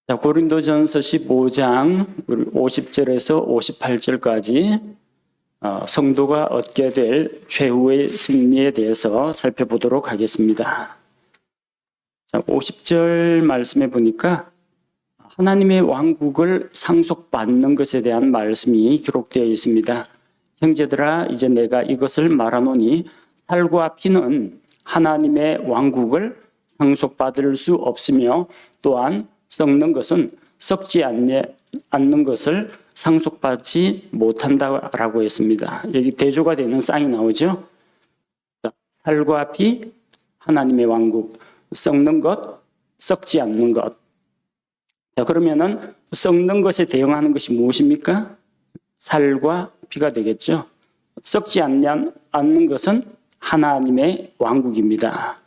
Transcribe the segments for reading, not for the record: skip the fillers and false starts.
자, 고린도전서 15장 50절에서 58절까지 성도가 얻게 될 최후의 승리에 대해서 살펴보도록 하겠습니다. 자, 50절 말씀에 보니까 하나님의 왕국을 상속받는 것에 대한 말씀이 기록되어 있습니다. 형제들아, 이제 내가 이것을 말하노니 살과 피는 하나님의 왕국을 상속받을 수 없으며 또한 썩는 것은 썩지 않는 것을 상속받지 못한다라고 했습니다. 여기 대조가 되는 쌍이 나오죠. 살과 피, 하나님의 왕국, 썩는 것, 썩지 않는 것. 자, 그러면은 썩는 것에 대응하는 것이 무엇입니까? 살과 피가 되겠죠. 썩지 않는 것은 하나님의 왕국입니다.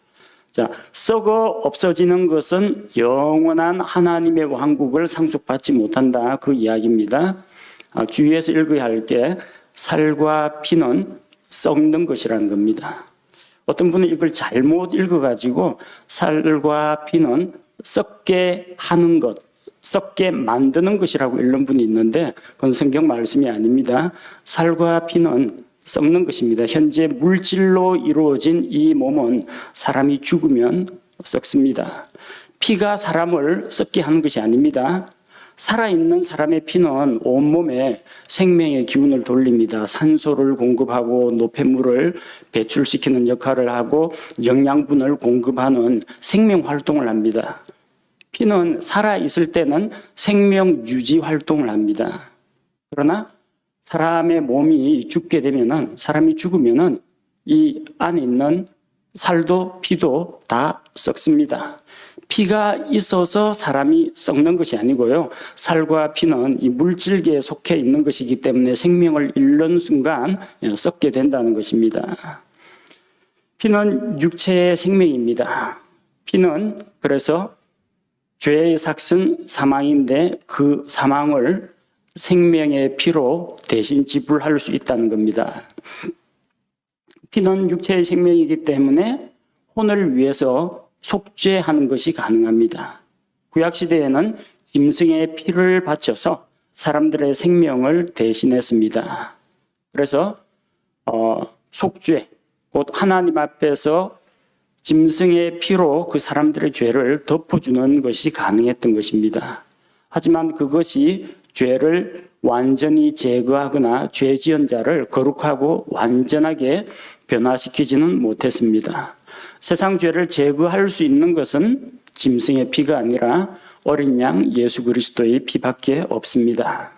자, 썩어 없어지는 것은 영원한 하나님의 왕국을 상속받지 못한다, 그 이야기입니다. 주위에서 읽어야 할 게 살과 피는 썩는 것이라는 겁니다. 어떤 분은 이걸 잘못 읽어가지고 살과 피는 썩게 하는 것, 썩게 만드는 것이라고 읽는 분이 있는데 그건 성경 말씀이 아닙니다. 살과 피는 썩는 것입니다. 현재 물질로 이루어진 이 몸은 사람이 죽으면 썩습니다. 피가 사람을 썩게 하는 것이 아닙니다. 살아있는 사람의 피는 온몸에 생명의 기운을 돌립니다. 산소를 공급하고 노폐물을 배출시키는 역할을 하고 영양분을 공급하는 생명 활동을 합니다. 피는 살아있을 때는 생명 유지 활동을 합니다. 그러나 사람의 몸이 죽게 되면은, 사람이 죽으면은 이 안에 있는 살도 피도 다 썩습니다. 피가 있어서 사람이 썩는 것이 아니고요. 살과 피는 이 물질계에 속해 있는 것이기 때문에 생명을 잃는 순간 썩게 된다는 것입니다. 피는 육체의 생명입니다. 피는 그래서 죄의 삭은 사망인데 그 사망을 생명의 피로 대신 지불할 수 있다는 겁니다. 피는 육체의 생명이기 때문에 혼을 위해서 속죄하는 것이 가능합니다. 구약시대에는 짐승의 피를 바쳐서 사람들의 생명을 대신했습니다. 그래서 속죄, 곧 하나님 앞에서 짐승의 피로 그 사람들의 죄를 덮어주는 것이 가능했던 것입니다. 하지만 그것이 죄를 완전히 제거하거나 죄 지은 자를 거룩하고 완전하게 변화시키지는 못했습니다. 세상 죄를 제거할 수 있는 것은 짐승의 피가 아니라 어린 양 예수 그리스도의 피밖에 없습니다.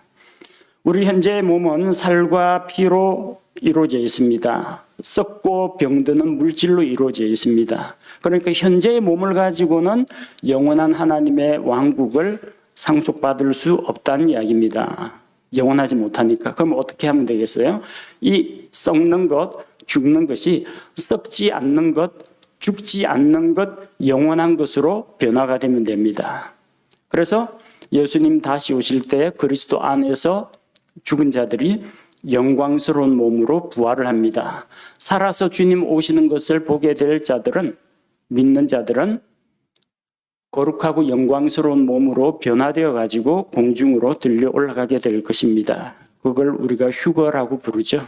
우리 현재의 몸은 살과 피로 이루어져 있습니다. 썩고 병드는 물질로 이루어져 있습니다. 그러니까 현재의 몸을 가지고는 영원한 하나님의 왕국을 상속받을 수 없다는 이야기입니다. 영원하지 못하니까. 그럼 어떻게 하면 되겠어요? 이 썩는 것, 죽는 것이 썩지 않는 것, 죽지 않는 것, 영원한 것으로 변화가 되면 됩니다. 그래서 예수님 다시 오실 때 그리스도 안에서 죽은 자들이 영광스러운 몸으로 부활을 합니다. 살아서 주님 오시는 것을 보게 될 자들은, 믿는 자들은 거룩하고 영광스러운 몸으로 변화되어 가지고 공중으로 들려 올라가게 될 것입니다. 그걸 우리가 휴거라고 부르죠.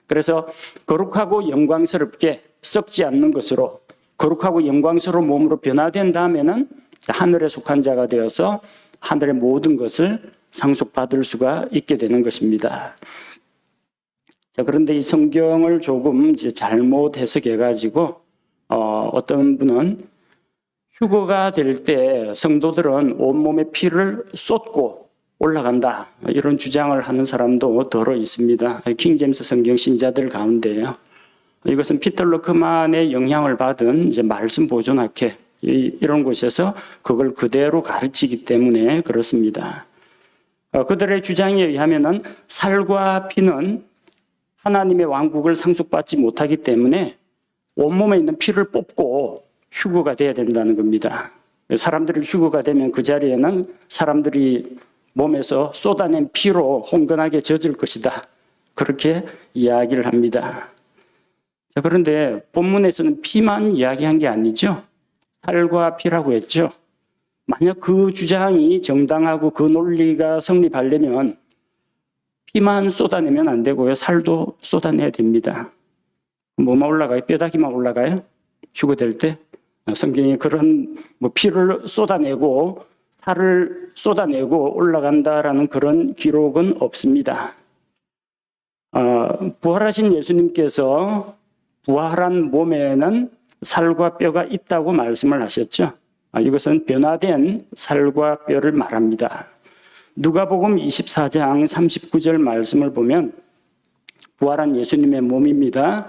그래서 거룩하고 영광스럽게 썩지 않는 것으로 거룩하고 영광스러운 몸으로 변화된 다음에는 하늘에 속한 자가 되어서 하늘의 모든 것을 상속받을 수가 있게 되는 것입니다. 자, 그런데 이 성경을 조금 잘못 해석해가지고 어떤 분은 휴거가 될 때 성도들은 온몸에 피를 쏟고 올라간다, 이런 주장을 하는 사람도 더러 있습니다. 킹제임스 성경 신자들 가운데요. 이것은 피터 러크만의 영향을 받은 이제 말씀 보존학회 이런 곳에서 그걸 그대로 가르치기 때문에 그렇습니다. 그들의 주장에 의하면은 살과 피는 하나님의 왕국을 상속받지 못하기 때문에 온몸에 있는 피를 뽑고 휴거가 돼야 된다는 겁니다. 사람들이 휴거가 되면 그 자리에는 사람들이 몸에서 쏟아낸 피로 홍건하게 젖을 것이다, 그렇게 이야기를 합니다. 자, 그런데 본문에서는 피만 이야기한 게 아니죠. 살과 피라고 했죠. 만약 그 주장이 정당하고 그 논리가 성립하려면 피만 쏟아내면 안 되고요. 살도 쏟아내야 됩니다. 뭐만 올라가요? 뼈다귀만 올라가요? 휴거될 때? 성경에 그런 피를 쏟아내고 살을 쏟아내고 올라간다라는 그런 기록은 없습니다. 부활하신 예수님께서 부활한 몸에는 살과 뼈가 있다고 말씀을 하셨죠. 이것은 변화된 살과 뼈를 말합니다. 누가복음 24장 39절 말씀을 보면 부활한 예수님의 몸입니다.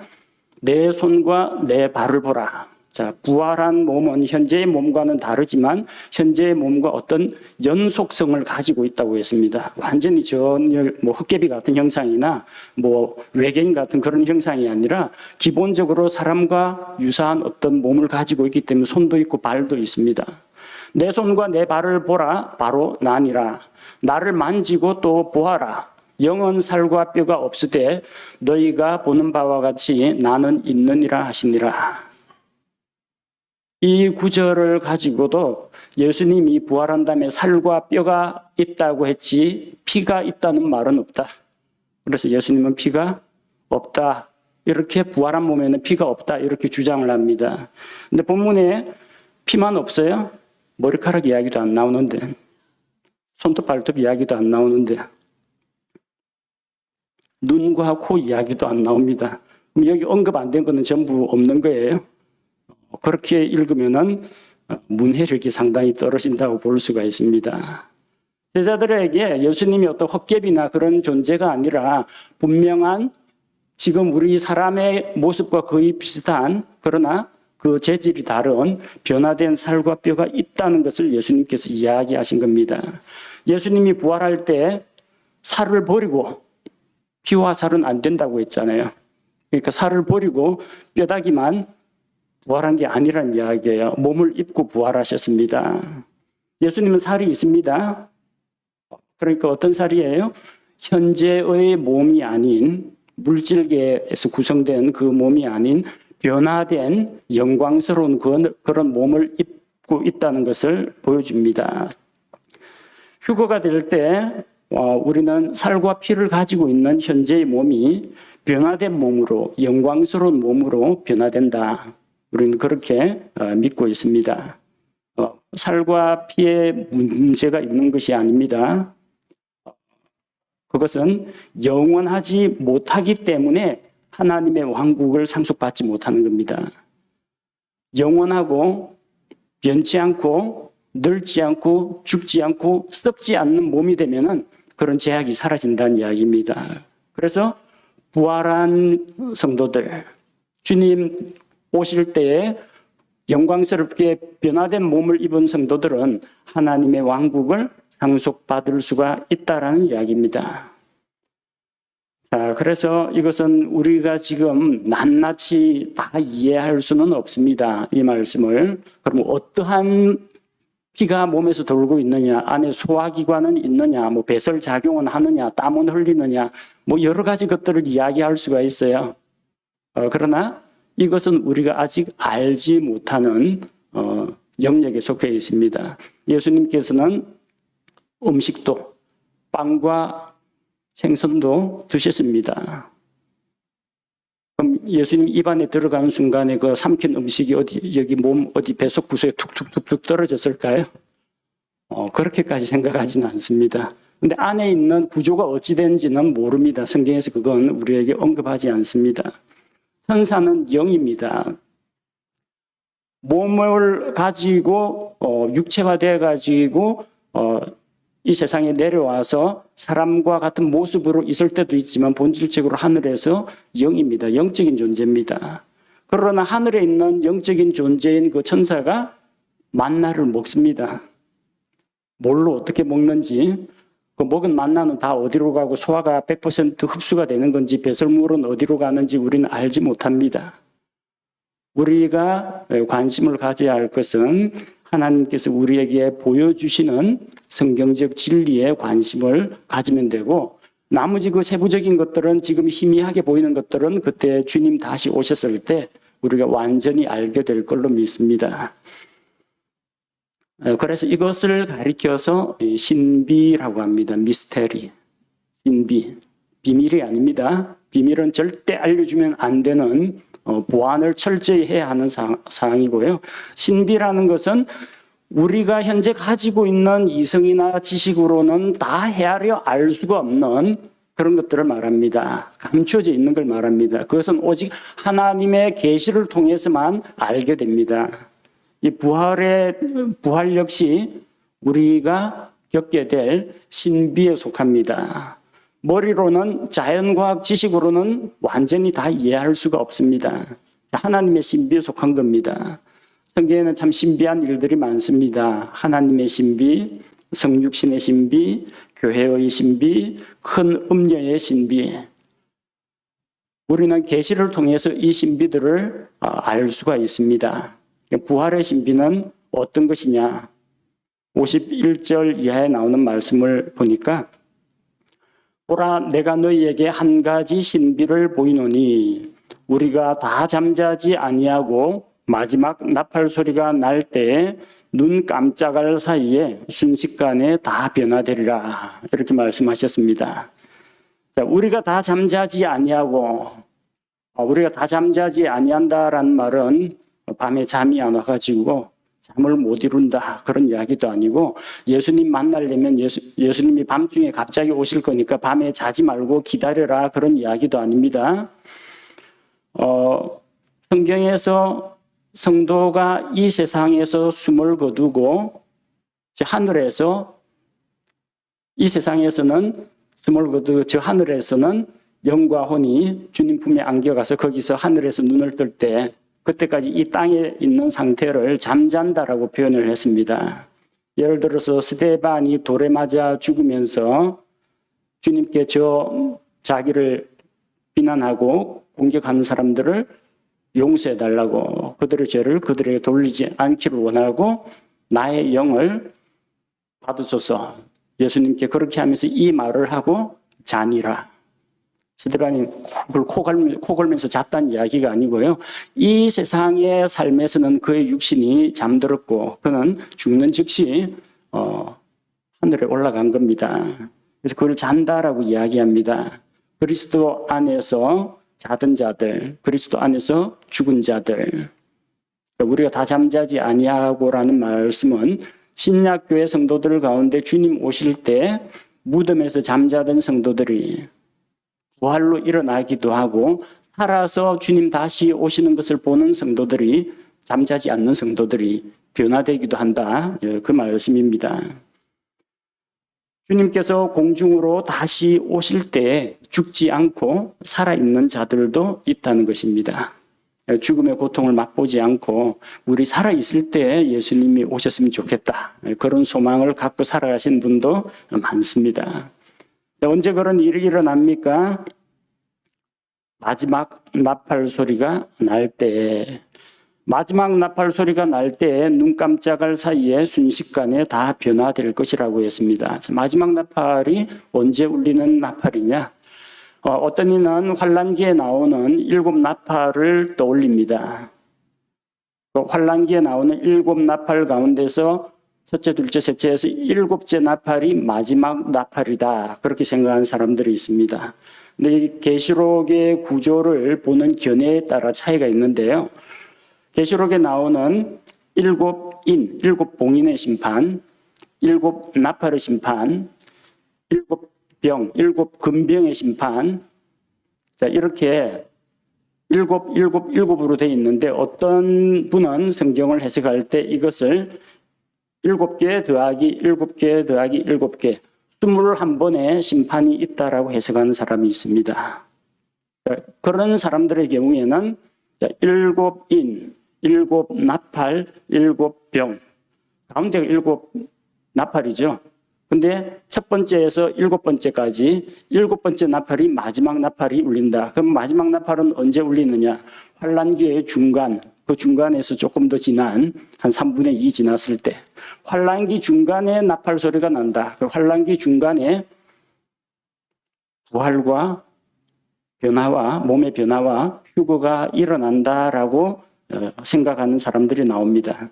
내 손과 내 발을 보라. 자, 부활한 몸은 현재의 몸과는 다르지만 현재의 몸과 어떤 연속성을 가지고 있다고 했습니다. 완전히 전혀 헛개비 같은 형상이나 외계인 같은 그런 형상이 아니라 기본적으로 사람과 유사한 어떤 몸을 가지고 있기 때문에 손도 있고 발도 있습니다. 내 손과 내 발을 보라. 바로 나니라. 나를 만지고 또 보아라. 영은 살과 뼈가 없으되 너희가 보는 바와 같이 나는 있느니라 하시니라. 이 구절을 가지고도 예수님이 부활한 다음에 살과 뼈가 있다고 했지 피가 있다는 말은 없다. 그래서 예수님은 피가 없다. 이렇게 부활한 몸에는 피가 없다. 이렇게 주장을 합니다. 근데 본문에 피만 없어요? 머리카락 이야기도 안 나오는데, 손톱 발톱 이야기도 안 나오는데, 눈과 코 이야기도 안 나옵니다. 그럼 여기 언급 안 된 거는 전부 없는 거예요. 그렇게 읽으면은 문해력이 상당히 떨어진다고 볼 수가 있습니다. 제자들에게 예수님이 어떤 헛개비나 그런 존재가 아니라 분명한 지금 우리 사람의 모습과 거의 비슷한 그러나 그 재질이 다른 변화된 살과 뼈가 있다는 것을 예수님께서 이야기하신 겁니다. 예수님이 부활할 때 살을 버리고 피와 살은 안 된다고 했잖아요. 그러니까 살을 버리고 뼈다귀만 부활한 게 아니란 이야기예요. 몸을 입고 부활하셨습니다. 예수님은 살이 있습니다. 그러니까 어떤 살이에요? 현재의 몸이 아닌 물질계에서 구성된 그 몸이 아닌 변화된 영광스러운 그런 몸을 입고 있다는 것을 보여줍니다. 휴거가 될 때 우리는 살과 피를 가지고 있는 현재의 몸이 변화된 몸으로 영광스러운 몸으로 변화된다. 우리는 그렇게 믿고 있습니다. 살과 피에 문제가 있는 것이 아닙니다. 그것은 영원하지 못하기 때문에 하나님의 왕국을 상속받지 못하는 겁니다. 영원하고 변치 않고 늙지 않고 죽지 않고 썩지 않는 몸이 되면은 그런 제약이 사라진다는 이야기입니다. 그래서 부활한 성도들, 주님 오실 때에 영광스럽게 변화된 몸을 입은 성도들은 하나님의 왕국을 상속받을 수가 있다라는 이야기입니다. 자, 그래서 이것은 우리가 지금 낱낱이 다 이해할 수는 없습니다. 이 말씀을. 그럼 어떠한 피가 몸에서 돌고 있느냐, 안에 소화기관은 있느냐, 배설작용은 하느냐, 땀은 흘리느냐, 여러 가지 것들을 이야기할 수가 있어요. 그러나 이것은 우리가 아직 알지 못하는 영역에 속해 있습니다. 예수님께서는 음식도 빵과 생선도 드셨습니다. 그럼 예수님 입안에 들어가는 순간에 그 삼킨 음식이 여기 몸 어디 배속 구석에 툭툭툭툭 떨어졌을까요? 그렇게까지 생각하지는 않습니다. 근데 안에 있는 구조가 어찌 된지는 모릅니다. 성경에서 그건 우리에게 언급하지 않습니다. 천사는 영입니다. 몸을 가지고 육체화되어 가지고 이 세상에 내려와서 사람과 같은 모습으로 있을 때도 있지만 본질적으로 하늘에서 영입니다. 영적인 존재입니다. 그러나 하늘에 있는 영적인 존재인 그 천사가 만나를 먹습니다. 뭘로 어떻게 먹는지, 그 먹은 만나는 다 어디로 가고 소화가 100% 흡수가 되는 건지 배설물은 어디로 가는지 우리는 알지 못합니다. 우리가 관심을 가져야 할 것은 하나님께서 우리에게 보여주시는 성경적 진리에 관심을 가지면 되고, 나머지 그 세부적인 것들은 지금 희미하게 보이는 것들은 그때 주님 다시 오셨을 때 우리가 완전히 알게 될 걸로 믿습니다. 그래서 이것을 가리켜서 신비라고 합니다. 미스테리, 신비. 비밀이 아닙니다. 비밀은 절대 알려주면 안 되는 보안을 철저히 해야 하는 사항이고요. 신비라는 것은 우리가 현재 가지고 있는 이성이나 지식으로는 다 헤아려 알 수가 없는 그런 것들을 말합니다. 감춰져 있는 걸 말합니다. 그것은 오직 하나님의 계시를 통해서만 알게 됩니다. 이 부활 역시 우리가 겪게 될 신비에 속합니다. 머리로는 자연과학 지식으로는 완전히 다 이해할 수가 없습니다. 하나님의 신비에 속한 겁니다. 성경에는 참 신비한 일들이 많습니다. 하나님의 신비, 성육신의 신비, 교회의 신비, 큰 음녀의 신비. 우리는 계시를 통해서 이 신비들을 알 수가 있습니다. 부활의 신비는 어떤 것이냐? 51절 이하에 나오는 말씀을 보니까 보라, 내가 너희에게 한 가지 신비를 보이노니 우리가 다 잠자지 아니하고 마지막 나팔 소리가 날 때에 눈 깜짝할 사이에 순식간에 다 변화되리라. 이렇게 말씀하셨습니다. 자, 우리가 다 잠자지 아니하고, 우리가 다 잠자지 아니한다라는 말은 밤에 잠이 안 와가지고 잠을 못 이룬다 그런 이야기도 아니고, 예수님 만나려면 예수님이 밤중에 갑자기 오실 거니까 밤에 자지 말고 기다려라 그런 이야기도 아닙니다. 성경에서 성도가 이 세상에서 숨을 거두고 하늘에서, 이 세상에서는 숨을 거두고 저 하늘에서는 영과 혼이 주님 품에 안겨가서 거기서 하늘에서 눈을 뜰 때 그때까지 이 땅에 있는 상태를 잠잔다라고 표현을 했습니다. 예를 들어서 스데반이 돌에 맞아 죽으면서 주님께 자기를 비난하고 공격하는 사람들을 용서해달라고, 그들의 죄를 그들에게 돌리지 않기를 원하고 나의 영을 받으소서, 예수님께 그렇게 하면서 이 말을 하고 자니라. 스데반이 코 골면서 잤다는 이야기가 아니고요. 이 세상의 삶에서는 그의 육신이 잠들었고 그는 죽는 즉시 하늘에 올라간 겁니다. 그래서 그걸 잔다라고 이야기합니다. 그리스도 안에서 자던 자들, 그리스도 안에서 죽은 자들. 우리가 다 잠자지 아니하고라는 말씀은 신약교회 성도들 가운데 주님 오실 때 무덤에서 잠자던 성도들이 부활로 일어나기도 하고 살아서 주님 다시 오시는 것을 보는 성도들이, 잠자지 않는 성도들이 변화되기도 한다. 그 말씀입니다. 주님께서 공중으로 다시 오실 때 죽지 않고 살아있는 자들도 있다는 것입니다. 죽음의 고통을 맛보지 않고 우리 살아있을 때 예수님이 오셨으면 좋겠다. 그런 소망을 갖고 살아가신 분도 많습니다. 언제 그런 일이 일어납니까? 마지막 나팔 소리가 날 때, 마지막 나팔 소리가 날 때 눈 깜짝할 사이에 순식간에 다 변화될 것이라고 했습니다. 마지막 나팔이 언제 울리는 나팔이냐? 어떤 이는 환란기에 나오는 7 나팔을 떠올립니다. 환란기에 나오는 7 나팔 가운데서 첫째, 둘째, 셋째에서 7째 나팔이 마지막 나팔이다. 그렇게 생각하는 사람들이 있습니다. 근데 이 계시록의 구조를 보는 견해에 따라 차이가 있는데요. 계시록에 나오는 7인, 7봉인의 심판, 7 나팔의 심판, 7 병, 7 금병의 심판. 자, 이렇게 7으로 되어 있는데 어떤 분은 성경을 해석할 때 이것을 7개 더하기 7개 더하기 7개, 21번의 심판이 있다라고 해석하는 사람이 있습니다. 그런 사람들의 경우에는 7인, 7 나팔, 7 병, 가운데가 7 나팔이죠. 근데 첫 번째에서 7번째까지 7번째 나팔이 마지막 나팔이 울린다. 그럼 마지막 나팔은 언제 울리느냐? 환란기의 중간, 그 중간에서 조금 더 지난 한 3분의 2 지났을 때 환란기 중간에 나팔 소리가 난다. 그 환란기 중간에 부활과 변화와 몸의 변화와 휴거가 일어난다라고 생각하는 사람들이 나옵니다.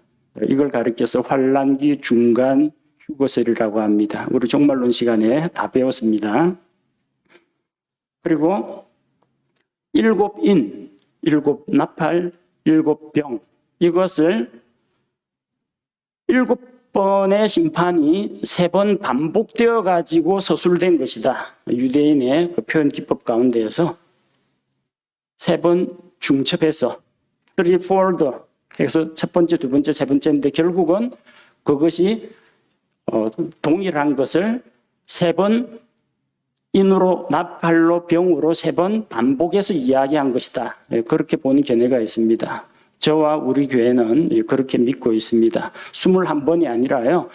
이걸 가리켜서 환란기 중간 휴거설이라고 합니다. 우리 종말론 시간에 다 배웠습니다. 그리고 7인, 7나팔, 7병, 이것을 7번의 심판이 3번 반복되어 가지고 서술된 것이다. 유대인의 그 표현 기법 가운데에서 3번 중첩해서 threefold 해서 첫 번째, 두 번째, 세 번째인데 결국은 그것이 동일한 것을 3번 인으로, 나팔로, 병으로 3번 반복해서 이야기한 것이다. 그렇게 보는 견해가 있습니다. 저와 우리 교회는 그렇게 믿고 있습니다. 21번이 아니라요,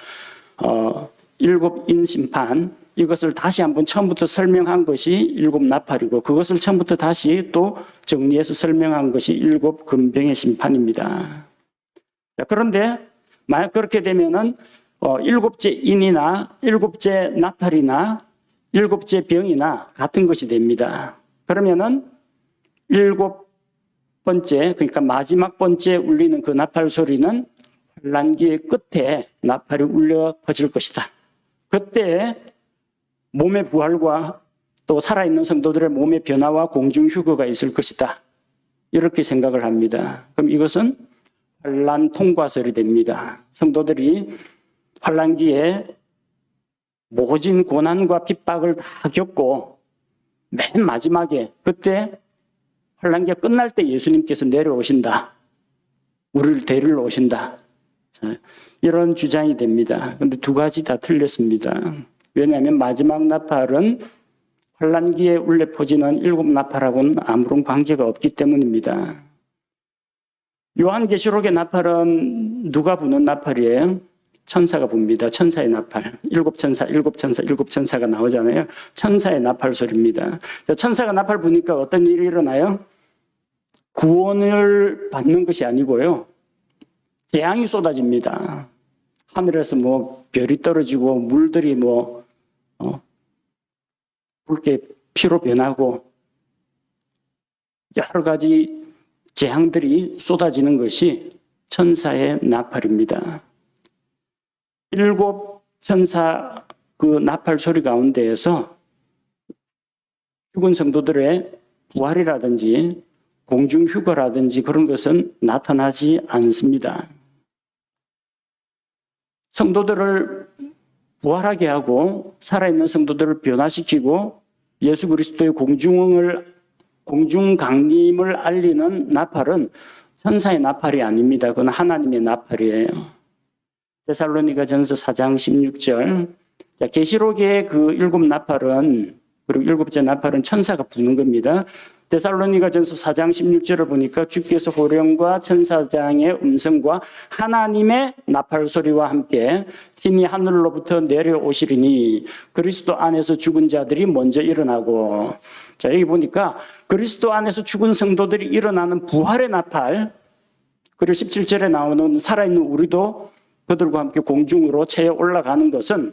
7인 심판, 이것을 다시 한번 처음부터 설명한 것이 7나팔이고, 그것을 처음부터 다시 또 정리해서 설명한 것이 7금병의 심판입니다. 그런데 만약 그렇게 되면은 7째 인이나 7째 나팔이나 7째 병이나 같은 것이 됩니다. 그러면은 7번째, 그러니까 마지막 번째 울리는 그 나팔 소리는 환란기의 끝에 나팔이 울려 퍼질 것이다. 그때 몸의 부활과 또 살아있는 성도들의 몸의 변화와 공중 휴거가 있을 것이다. 이렇게 생각을 합니다. 그럼 이것은 환란 통과설이 됩니다. 성도들이 환란기에 모진 고난과 핍박을 다 겪고 맨 마지막에 그때 환란기가 끝날 때 예수님께서 내려오신다. 우리를 데리러 오신다. 자, 이런 주장이 됩니다. 그런데 두 가지 다 틀렸습니다. 왜냐하면 마지막 나팔은 환란기에 울려 퍼지는 7나팔하고는 아무런 관계가 없기 때문입니다. 요한계시록의 나팔은 누가 부는 나팔이에요? 천사가 붑니다. 천사의 나팔. 7천사, 7천사, 7천사가 나오잖아요. 천사의 나팔 소리입니다. 자, 천사가 나팔 부니까 어떤 일이 일어나요? 구원을 받는 것이 아니고요, 재앙이 쏟아집니다. 하늘에서 뭐 별이 떨어지고 물들이 뭐 붉게 피로 변하고 여러 가지 재앙들이 쏟아지는 것이 천사의 나팔입니다. 7천사 그 나팔 소리 가운데에서 죽은 성도들의 부활이라든지 공중 휴거라든지 그런 것은 나타나지 않습니다. 성도들을 부활하게 하고 살아있는 성도들을 변화시키고 예수 그리스도의 공중 강림을 알리는 나팔은 천사의 나팔이 아닙니다. 그건 하나님의 나팔이에요. 데살로니가전서 4장 16절. 자, 계시록의 그 7나팔은, 그리고 7째 나팔은 천사가 부는 겁니다. 데살로니가전서 4장 16절을 보니까 주께서 호령과 천사장의 음성과 하나님의 나팔 소리와 함께 친히 하늘로부터 내려오시리니 그리스도 안에서 죽은 자들이 먼저 일어나고. 자, 여기 보니까 그리스도 안에서 죽은 성도들이 일어나는 부활의 나팔, 그리고 17절에 나오는 살아있는 우리도 그들과 함께 공중으로 채에 올라가는 것은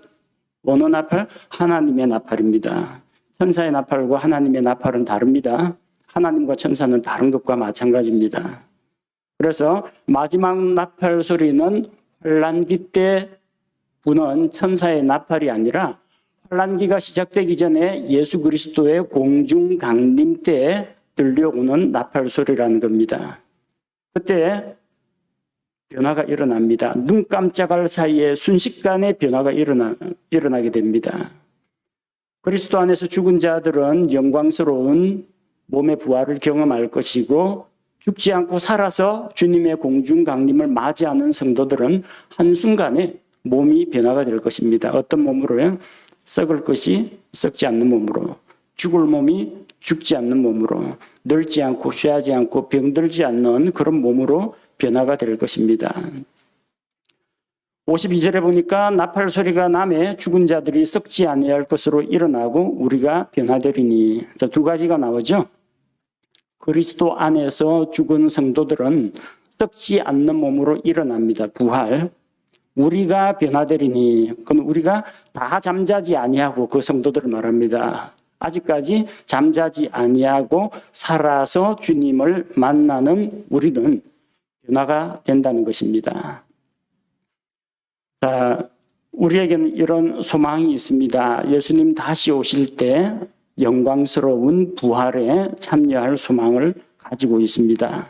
어느 나팔? 하나님의 나팔입니다. 천사의 나팔과 하나님의 나팔은 다릅니다. 하나님과 천사는 다른 것과 마찬가지입니다. 그래서 마지막 나팔 소리는 환란기 때 부는 천사의 나팔이 아니라 환란기가 시작되기 전에 예수 그리스도의 공중 강림 때 들려오는 나팔 소리라는 겁니다. 그때 변화가 일어납니다. 눈 깜짝할 사이에 순식간에 변화가 일어나게 됩니다. 그리스도 안에서 죽은 자들은 영광스러운 몸의 부활을 경험할 것이고, 죽지 않고 살아서 주님의 공중 강림을 맞이하는 성도들은 한순간에 몸이 변화가 될 것입니다. 어떤 몸으로요? 썩을 것이 썩지 않는 몸으로, 죽을 몸이 죽지 않는 몸으로, 늙지 않고 쇠하지 않고 병들지 않는 그런 몸으로 변화가 될 것입니다. 52절에 보니까 나팔 소리가 나매 죽은 자들이 썩지 아니할 것으로 일어나고 우리가 변화되리니. 자, 두 가지가 나오죠. 그리스도 안에서 죽은 성도들은 썩지 않는 몸으로 일어납니다. 부활. 우리가 변화되리니. 그럼 우리가 다 잠자지 아니하고, 그 성도들을 말합니다. 아직까지 잠자지 아니하고 살아서 주님을 만나는 우리는 변화가 된다는 것입니다. 자, 우리에게는 이런 소망이 있습니다. 예수님 다시 오실 때 영광스러운 부활에 참여할 소망을 가지고 있습니다.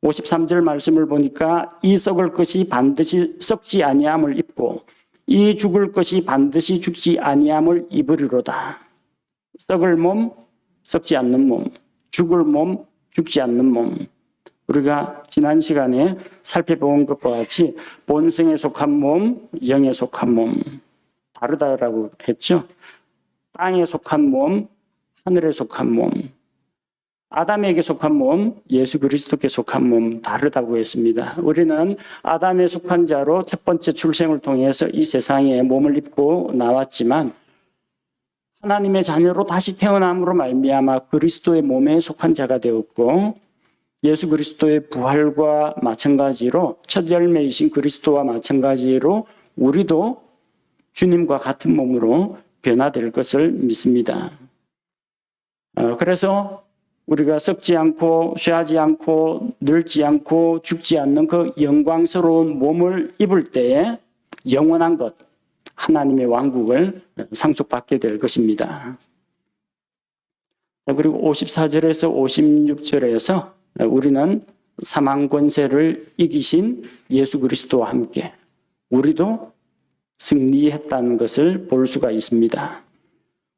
53절 말씀을 보니까 이 썩을 것이 반드시 썩지 아니함을 입고 이 죽을 것이 반드시 죽지 아니함을 입으리로다. 썩을 몸, 썩지 않는 몸, 죽을 몸, 죽지 않는 몸. 우리가 지난 시간에 살펴본 것과 같이 본성에 속한 몸, 영에 속한 몸 다르다라고 했죠. 땅에 속한 몸, 하늘에 속한 몸, 아담에게 속한 몸, 예수 그리스도께 속한 몸 다르다고 했습니다. 우리는 아담에 속한 자로 첫 번째 출생을 통해서 이 세상에 몸을 입고 나왔지만 하나님의 자녀로 다시 태어남으로 말미암아 그리스도의 몸에 속한 자가 되었고 예수 그리스도의 부활과 마찬가지로 첫 열매이신 그리스도와 마찬가지로 우리도 주님과 같은 몸으로 변화될 것을 믿습니다. 그래서 우리가 썩지 않고 쇠하지 않고 늙지 않고 죽지 않는 그 영광스러운 몸을 입을 때에 영원한 것, 하나님의 왕국을 상속받게 될 것입니다. 그리고 54절에서 56절에서 우리는 사망 권세를 이기신 예수 그리스도와 함께 우리도 승리했다는 것을 볼 수가 있습니다.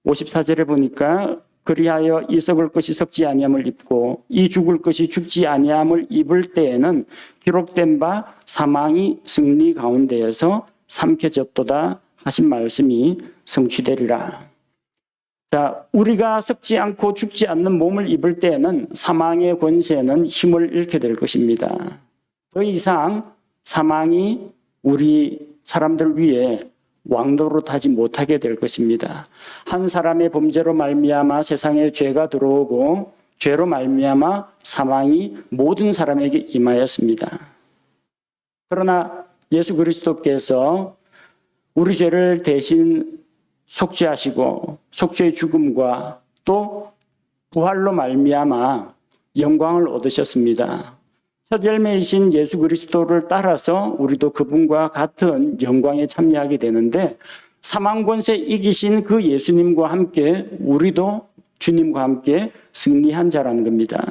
54절에 보니까 그리하여 이 썩을 것이 썩지 아니함을 입고 이 죽을 것이 죽지 아니함을 입을 때에는 기록된 바 사망이 승리 가운데에서 삼켜졌도다 하신 말씀이 성취되리라. 자, 우리가 썩지 않고 죽지 않는 몸을 입을 때에는 사망의 권세는 힘을 잃게 될 것입니다. 더 이상 사망이 우리 사람들 위에 왕노릇하지 못하게 될 것입니다. 한 사람의 범죄로 말미암아 세상에 죄가 들어오고 죄로 말미암아 사망이 모든 사람에게 임하였습니다. 그러나 예수 그리스도께서 우리 죄를 대신 속죄하시고 속죄의 죽음과 또 부활로 말미암아 영광을 얻으셨습니다. 첫 열매이신 예수 그리스도를 따라서 우리도 그분과 같은 영광에 참여하게 되는데 사망 권세 이기신 그 예수님과 함께 우리도 주님과 함께 승리한 자라는 겁니다.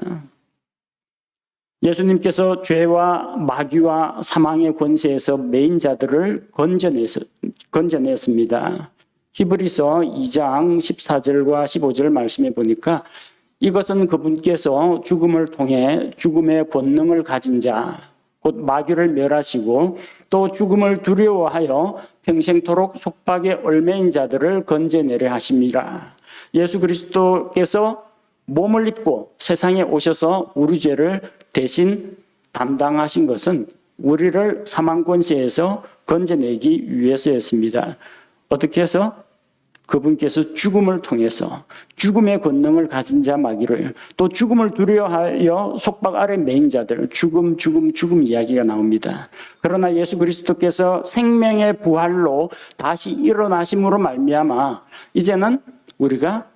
예수님께서 죄와 마귀와 사망의 권세에서 매인 자들을 건져냈습니다. 히브리서 2장 14절과 15절 말씀해 보니까 이것은 그분께서 죽음을 통해 죽음의 권능을 가진 자, 곧 마귀를 멸하시고 또 죽음을 두려워하여 평생토록 속박에 얽매인 자들을 건져내려 하심이라. 예수 그리스도께서 몸을 입고 세상에 오셔서 우리 죄를 대신 담당하신 것은 우리를 사망 권세에서 건져내기 위해서였습니다. 어떻게 해서? 그분께서 죽음을 통해서 죽음의 권능을 가진 자 마귀를 또 죽음을 두려워하여 속박 아래 매인 자들 죽음 이야기가 나옵니다. 그러나 예수 그리스도께서 생명의 부활로 다시 일어나심으로 말미암아 이제는 우리가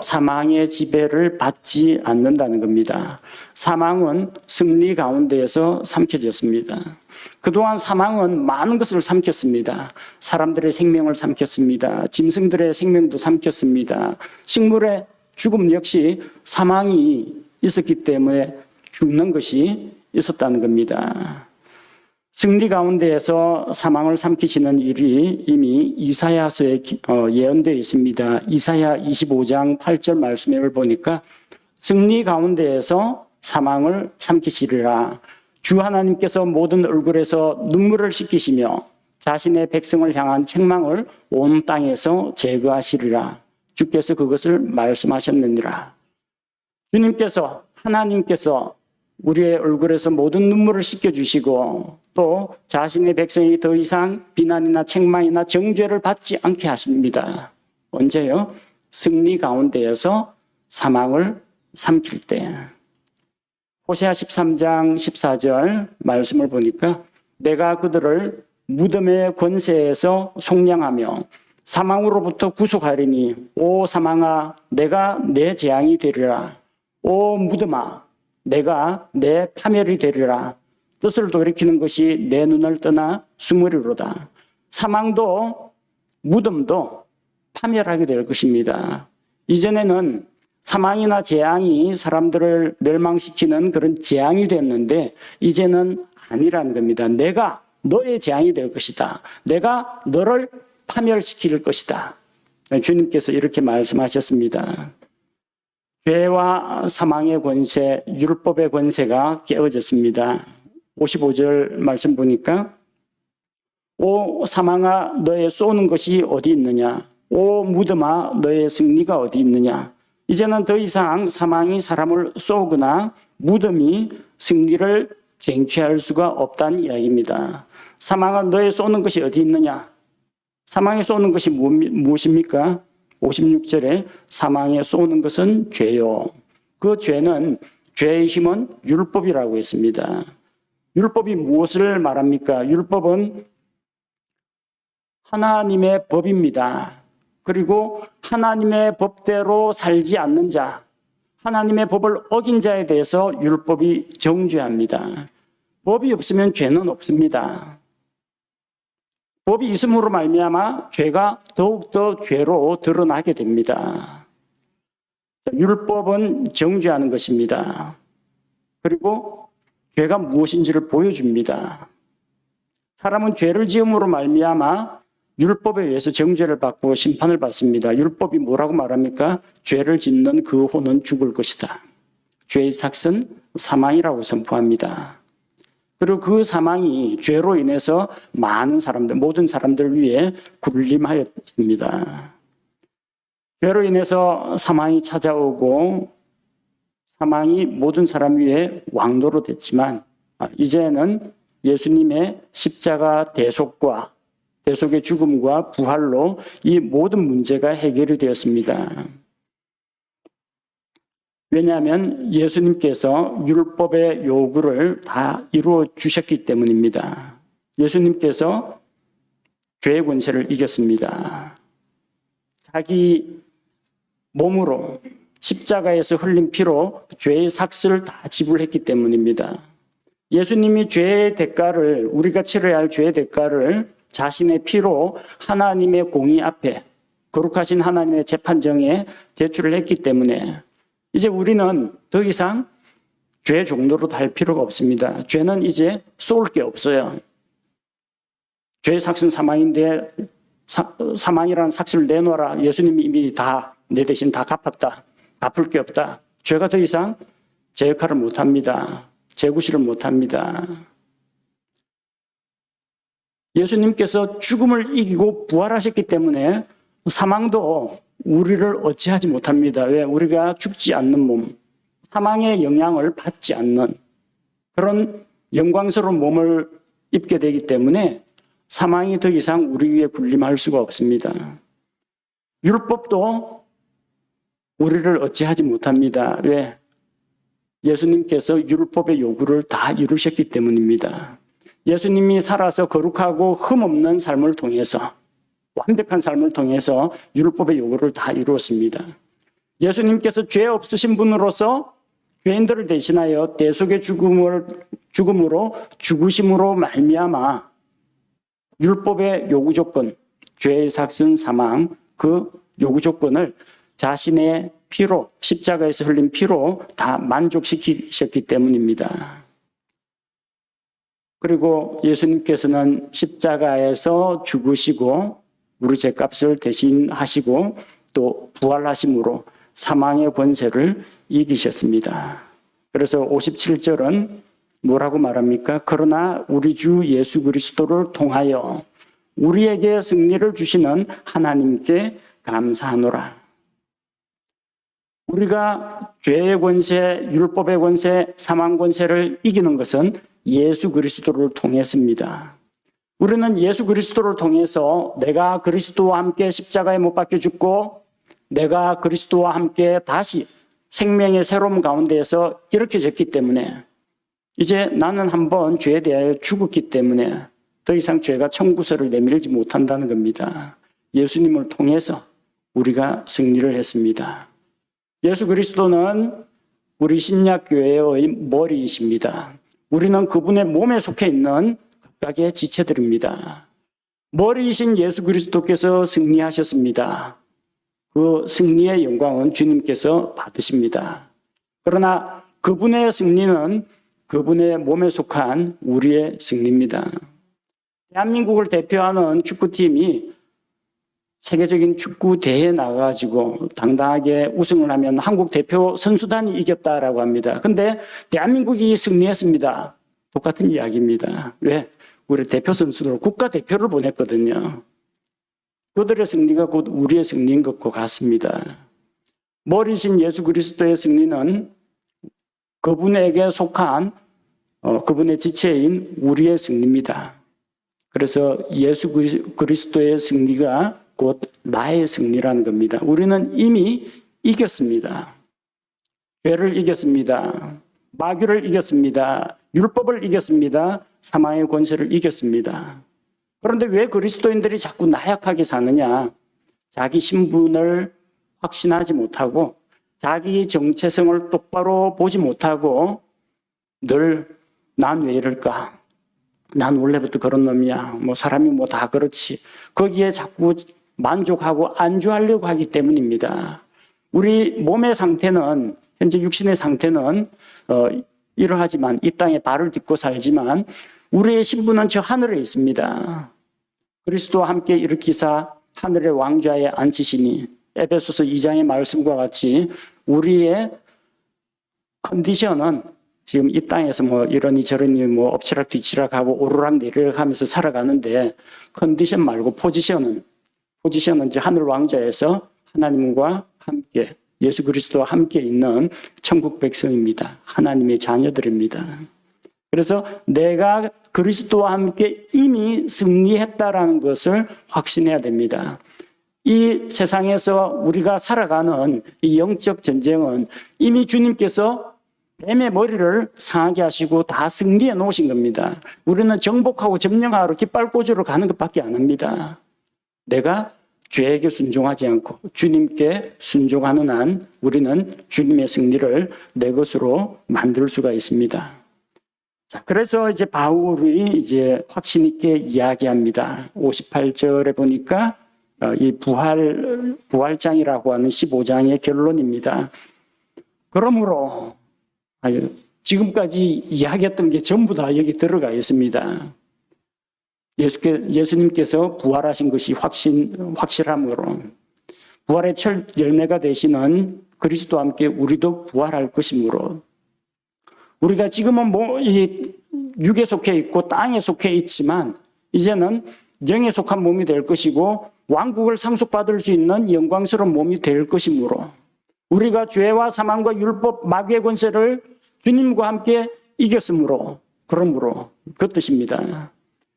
사망의 지배를 받지 않는다는 겁니다. 사망은 승리 가운데에서 삼켜졌습니다. 그동안 사망은 많은 것을 삼켰습니다. 사람들의 생명을 삼켰습니다. 짐승들의 생명도 삼켰습니다. 식물의 죽음 역시 사망이 있었기 때문에 죽는 것이 있었다는 겁니다. 승리 가운데에서 사망을 삼키시는 일이 이미 이사야서에 예언되어 있습니다. 이사야 25장 8절 말씀을 보니까 승리 가운데에서 사망을 삼키시리라. 주 하나님께서 모든 얼굴에서 눈물을 씻기시며 자신의 백성을 향한 책망을 온 땅에서 제거하시리라. 주께서 그것을 말씀하셨느니라. 주님께서 하나님께서 우리의 얼굴에서 모든 눈물을 씻겨주시고 또 자신의 백성이 더 이상 비난이나 책망이나 정죄를 받지 않게 하십니다. 언제요? 승리 가운데에서 사망을 삼킬 때. 호세아 13장 14절 말씀을 보니까 내가 그들을 무덤의 권세에서 속량하며 사망으로부터 구속하리니 오 사망아 내가 내 재앙이 되리라. 오 무덤아 내가 내 파멸이 되리라. 뜻을 돌이키는 것이 내 눈을 떠나 숨으리로다. 사망도 무덤도 파멸하게 될 것입니다. 이전에는 사망이나 재앙이 사람들을 멸망시키는 그런 재앙이 됐는데 이제는 아니라는 겁니다. 내가 너의 재앙이 될 것이다. 내가 너를 파멸시킬 것이다. 주님께서 이렇게 말씀하셨습니다. 죄와 사망의 권세, 율법의 권세가 깨어졌습니다. 55절 말씀 보니까 오 사망아 너의 쏘는 것이 어디 있느냐? 오 무덤아 너의 승리가 어디 있느냐? 이제는 더 이상 사망이 사람을 쏘거나 무덤이 승리를 쟁취할 수가 없다는 이야기입니다. 사망아 너의 쏘는 것이 어디 있느냐? 사망에 쏘는 것이 무엇입니까? 56절에 사망에 쏘는 것은 죄요. 그 죄는 죄의 힘은 율법이라고 했습니다. 율법이 무엇을 말합니까? 율법은 하나님의 법입니다. 그리고 하나님의 법대로 살지 않는 자, 하나님의 법을 어긴 자에 대해서 율법이 정죄합니다. 법이 없으면 죄는 없습니다. 법이 있음으로 말미암아 죄가 더욱더 죄로 드러나게 됩니다. 율법은 정죄하는 것입니다. 그리고 죄가 무엇인지를 보여줍니다. 사람은 죄를 지음으로 말미암아 율법에 의해서 정죄를 받고 심판을 받습니다. 율법이 뭐라고 말합니까? 죄를 짓는 그 혼은 죽을 것이다. 죄의 삭은 사망이라고 선포합니다. 그리고 그 사망이 죄로 인해서 많은 사람들, 모든 사람들 위에 군림하였습니다. 죄로 인해서 사망이 찾아오고 사망이 모든 사람 위에 왕도로 됐지만 이제는 예수님의 십자가 대속과 대속의 죽음과 부활로 이 모든 문제가 해결이 되었습니다. 왜냐하면 예수님께서 율법의 요구를 다 이루어 주셨기 때문입니다. 예수님께서 죄의 권세를 이겼습니다. 자기 몸으로 십자가에서 흘린 피로 죄의 삭을 다 지불했기 때문입니다. 예수님이 죄의 대가를, 우리가 치러야 할 죄의 대가를 자신의 피로 하나님의 공의 앞에, 거룩하신 하나님의 재판정에 제출을 했기 때문에 이제 우리는 더 이상 죄 종로로 달 필요가 없습니다. 죄는 이제 쏠 게 없어요. 죄의 삭은 사망인데 사망이라는 삭을 내놓아라. 예수님이 이미 다 내 대신 다 갚았다. 갚을 게 없다. 죄가 더 이상 제 역할을 못합니다. 재구시를 못합니다. 예수님께서 죽음을 이기고 부활하셨기 때문에 사망도 우리를 어찌하지 못합니다. 왜? 우리가 죽지 않는 몸, 사망의 영향을 받지 않는 그런 영광스러운 몸을 입게 되기 때문에 사망이 더 이상 우리 위에 군림할 수가 없습니다. 율법도 우리를 어찌하지 못합니다. 왜? 예수님께서 율법의 요구를 다 이루셨기 때문입니다. 예수님이 살아서 거룩하고 흠없는 삶을 통해서, 완벽한 삶을 통해서 율법의 요구를 다 이루었습니다. 예수님께서 죄 없으신 분으로서 죄인들을 대신하여 대속의 죽음으로 죽으심으로 말미암아 율법의 요구 조건, 죄의 삭은 사망, 그 요구 조건을 자신의 피로, 십자가에서 흘린 피로 다 만족시키셨기 때문입니다. 그리고 예수님께서는 십자가에서 죽으시고 우리 죄값을 대신하시고 또 부활하심으로 사망의 권세를 이기셨습니다. 그래서 57절은 뭐라고 말합니까? 그러나 우리 주 예수 그리스도를 통하여 우리에게 승리를 주시는 하나님께 감사하노라. 우리가 죄의 권세, 율법의 권세, 사망 권세를 이기는 것은 예수 그리스도를 통했습니다. 우리는 예수 그리스도를 통해서 내가 그리스도와 함께 십자가에 못 박혀 죽고 내가 그리스도와 함께 다시 생명의 새로움 가운데에서 일으켜졌기 때문에 이제 나는 한번 죄에 대하여 죽었기 때문에 더 이상 죄가 청구서를 내밀지 못한다는 겁니다. 예수님을 통해서 우리가 승리를 했습니다. 예수 그리스도는 우리 신약교회의 머리이십니다. 우리는 그분의 몸에 속해 있는 각각의 지체들입니다. 머리이신 예수 그리스도께서 승리하셨습니다. 그 승리의 영광은 주님께서 받으십니다. 그러나 그분의 승리는 그분의 몸에 속한 우리의 승리입니다. 대한민국을 대표하는 축구팀이 세계적인 축구 대회에 나가가지고 당당하게 우승을 하면 한국 대표 선수단이 이겼다라고 합니다. 근데 대한민국이 승리했습니다. 똑같은 이야기입니다. 왜? 우리 대표 선수들 국가대표를 보냈거든요. 그들의 승리가 곧 우리의 승리인 것과 같습니다. 머리신 예수 그리스도의 승리는 그분에게 속한 그분의 지체인 우리의 승리입니다. 그래서 예수 그리스도의 승리가 곧 나의 승리라는 겁니다. 우리는 이미 이겼습니다. 죄를 이겼습니다. 마귀를 이겼습니다. 율법을 이겼습니다. 사망의 권세를 이겼습니다. 그런데 왜 그리스도인들이 자꾸 나약하게 사느냐? 자기 신분을 확신하지 못하고 자기 정체성을 똑바로 보지 못하고 늘 난 왜 이럴까? 난 원래부터 그런 놈이야. 사람이 다 그렇지. 거기에 자꾸 만족하고 안주하려고 하기 때문입니다. 우리 몸의 상태는, 현재 육신의 상태는 이러하지만 이 땅에 발을 딛고 살지만 우리의 신분은 저 하늘에 있습니다. 그리스도와 함께 일으키사 하늘의 왕좌에 앉히시니 에베소서 2장의 말씀과 같이 우리의 컨디션은 지금 이 땅에서 이러니 저러니 엎치락 뒤치락하고 오르락 내리락 하면서 살아가는데 컨디션 말고 포지션은 이제 하늘 왕좌에서 하나님과 함께 예수 그리스도와 함께 있는 천국 백성입니다. 하나님의 자녀들입니다. 그래서 내가 그리스도와 함께 이미 승리했다라는 것을 확신해야 됩니다. 이 세상에서 우리가 살아가는 이 영적 전쟁은 이미 주님께서 뱀의 머리를 상하게 하시고 다 승리해 놓으신 겁니다. 우리는 정복하고 점령하러 깃발 꽂으러 가는 것밖에 안 합니다. 내가 죄에게 순종하지 않고 주님께 순종하는 한 우리는 주님의 승리를 내 것으로 만들 수가 있습니다. 자, 그래서 이제 바울이 이제 확신 있게 이야기합니다. 58절에 보니까 이 부활장이라고 하는 15장의 결론입니다. 그러므로 지금까지 이야기했던 게 전부 다 여기 들어가 있습니다. 예수님께서 부활하신 것이 확실함으로 부활의 첫 열매가 되시는 그리스도와 함께 우리도 부활할 것이므로 우리가 지금은 이 육에 속해 있고 땅에 속해 있지만 이제는 영에 속한 몸이 될 것이고 왕국을 상속받을 수 있는 영광스러운 몸이 될 것이므로 우리가 죄와 사망과 율법, 마귀의 권세를 주님과 함께 이겼으므로 그러므로 그 뜻입니다.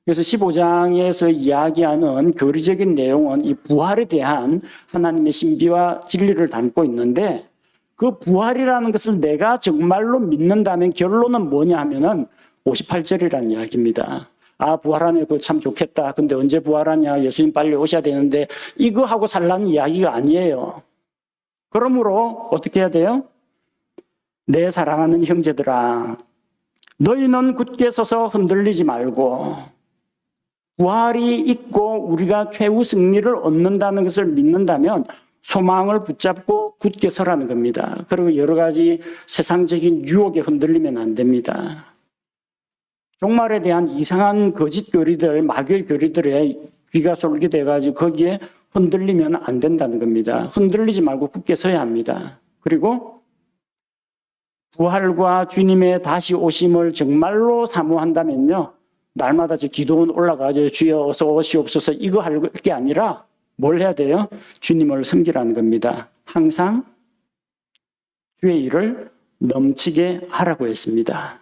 그래서 15장에서 이야기하는 교리적인 내용은 이 부활에 대한 하나님의 신비와 진리를 담고 있는데 그 부활이라는 것을 내가 정말로 믿는다면 결론은 뭐냐 하면은 58절이라는 이야기입니다. 부활하네, 그거 참 좋겠다. 근데 언제 부활하냐? 예수님 빨리 오셔야 되는데 이거 하고 살라는 이야기가 아니에요. 그러므로 어떻게 해야 돼요? 내 사랑하는 형제들아, 너희는 굳게 서서 흔들리지 말고 부활이 있고 우리가 최후 승리를 얻는다는 것을 믿는다면 소망을 붙잡고 굳게 서라는 겁니다. 그리고 여러 가지 세상적인 유혹에 흔들리면 안 됩니다. 종말에 대한 이상한 거짓 교리들, 마귀의 교리들에 귀가 솔깃해가지고 거기에 흔들리면 안 된다는 겁니다. 흔들리지 말고 굳게 서야 합니다. 그리고 부활과 주님의 다시 오심을 정말로 사모한다면요, 날마다 기도원 올라가서 주여 어서 오시옵소서 이거 할 게 아니라 뭘 해야 돼요? 주님을 섬기라는 겁니다. 항상 주의 일을 넘치게 하라고 했습니다.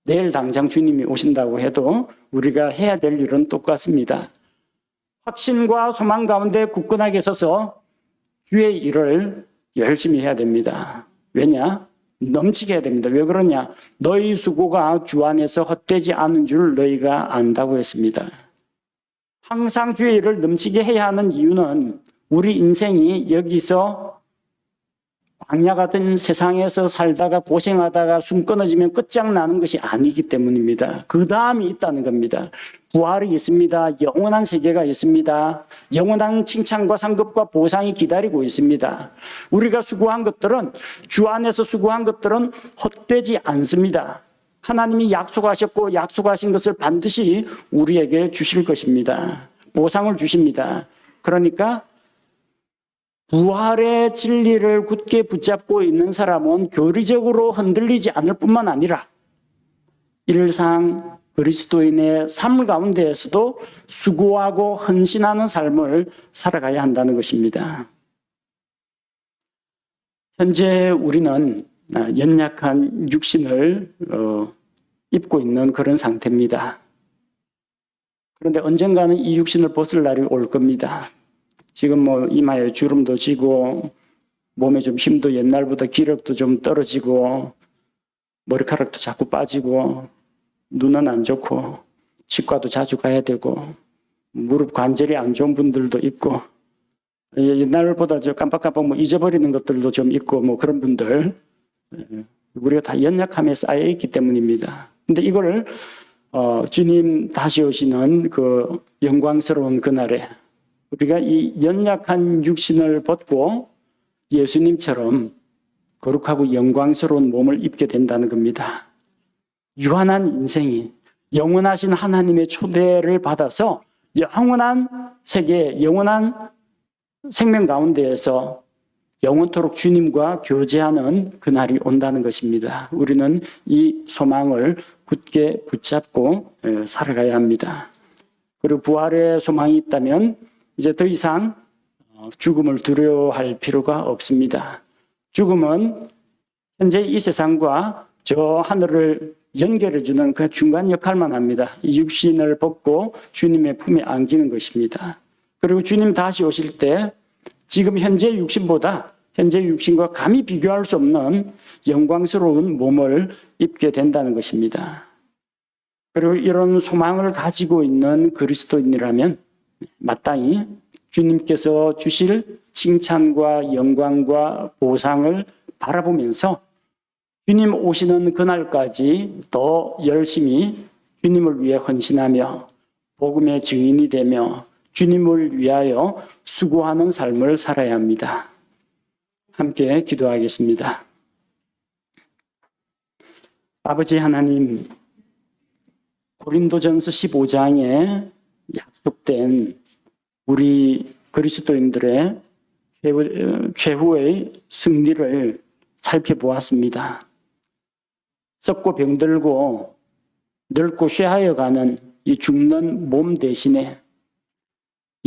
내일 당장 주님이 오신다고 해도 우리가 해야 될 일은 똑같습니다. 확신과 소망 가운데 굳건하게 서서 주의 일을 열심히 해야 됩니다. 왜냐? 넘치게 해야 됩니다. 왜 그러냐? 너희 수고가 주 안에서 헛되지 않은 줄 너희가 안다고 했습니다. 항상 주의 일을 넘치게 해야 하는 이유는 우리 인생이 여기서 광야 같은 세상에서 살다가 고생하다가 숨 끊어지면 끝장나는 것이 아니기 때문입니다. 그 다음이 있다는 겁니다. 부활이 있습니다. 영원한 세계가 있습니다. 영원한 칭찬과 상급과 보상이 기다리고 있습니다. 우리가 수고한 것들은, 주 안에서 수고한 것들은 헛되지 않습니다. 하나님이 약속하셨고 약속하신 것을 반드시 우리에게 주실 것입니다. 보상을 주십니다. 그러니까 부활의 진리를 굳게 붙잡고 있는 사람은 교리적으로 흔들리지 않을 뿐만 아니라 일상 그리스도인의 삶 가운데에서도 수고하고 헌신하는 삶을 살아가야 한다는 것입니다. 현재 우리는 연약한 육신을 입고 있는 그런 상태입니다. 그런데 언젠가는 이 육신을 벗을 날이 올 겁니다. 지금 이마에 주름도 지고 몸에 좀 힘도 옛날보다 기력도 좀 떨어지고 머리카락도 자꾸 빠지고 눈은 안 좋고 치과도 자주 가야 되고 무릎 관절이 안 좋은 분들도 있고 옛날보다 깜빡깜빡 잊어버리는 것들도 좀 있고 그런 분들, 우리가 다 연약함에 쌓여 있기 때문입니다. 근데 이걸 주님 다시 오시는 그 영광스러운 그날에 우리가 이 연약한 육신을 벗고 예수님처럼 거룩하고 영광스러운 몸을 입게 된다는 겁니다. 유한한 인생이 영원하신 하나님의 초대를 받아서 영원한 세계, 영원한 생명 가운데에서 영원토록 주님과 교제하는 그날이 온다는 것입니다. 우리는 이 소망을 굳게 붙잡고 살아가야 합니다. 그리고 부활의 소망이 있다면 이제 더 이상 죽음을 두려워할 필요가 없습니다. 죽음은 현재 이 세상과 저 하늘을 연결해주는 그 중간 역할만 합니다. 이 육신을 벗고 주님의 품에 안기는 것입니다. 그리고 주님 다시 오실 때 지금 현재 육신과 감히 비교할 수 없는 영광스러운 몸을 입게 된다는 것입니다. 그리고 이런 소망을 가지고 있는 그리스도인이라면 마땅히 주님께서 주실 칭찬과 영광과 보상을 바라보면서 주님 오시는 그날까지 더 열심히 주님을 위해 헌신하며 복음의 증인이 되며 주님을 위하여 수고하는 삶을 살아야 합니다. 함께 기도하겠습니다. 아버지 하나님, 고린도전서 15장에 약속된 우리 그리스도인들의 최후의 승리를 살펴보았습니다. 썩고 병들고 늙고 쇠하여가는 이 죽는 몸 대신에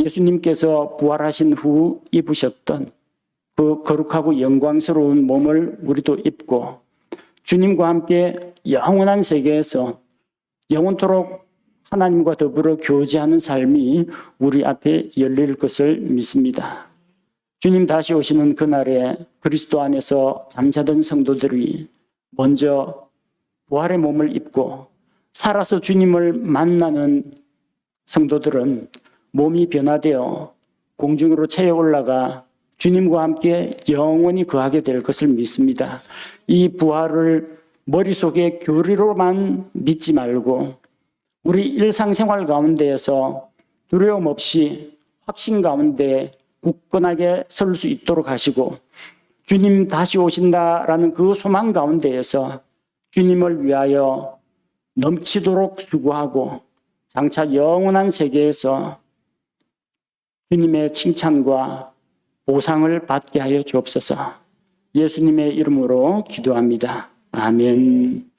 예수님께서 부활하신 후 입으셨던 그 거룩하고 영광스러운 몸을 우리도 입고 주님과 함께 영원한 세계에서 영원토록 하나님과 더불어 교제하는 삶이 우리 앞에 열릴 것을 믿습니다. 주님 다시 오시는 그날에 그리스도 안에서 잠자던 성도들이 먼저 부활의 몸을 입고 살아서 주님을 만나는 성도들은 몸이 변화되어 공중으로 채에 올라가 주님과 함께 영원히 거하게 될 것을 믿습니다. 이 부활을 머릿속에 교리로만 믿지 말고 우리 일상생활 가운데에서 두려움 없이 확신 가운데 굳건하게 설 수 있도록 하시고 주님 다시 오신다라는 그 소망 가운데에서 주님을 위하여 넘치도록 수고하고 장차 영원한 세계에서 주님의 칭찬과 보상을 받게 하여 주옵소서. 예수님의 이름으로 기도합니다. 아멘.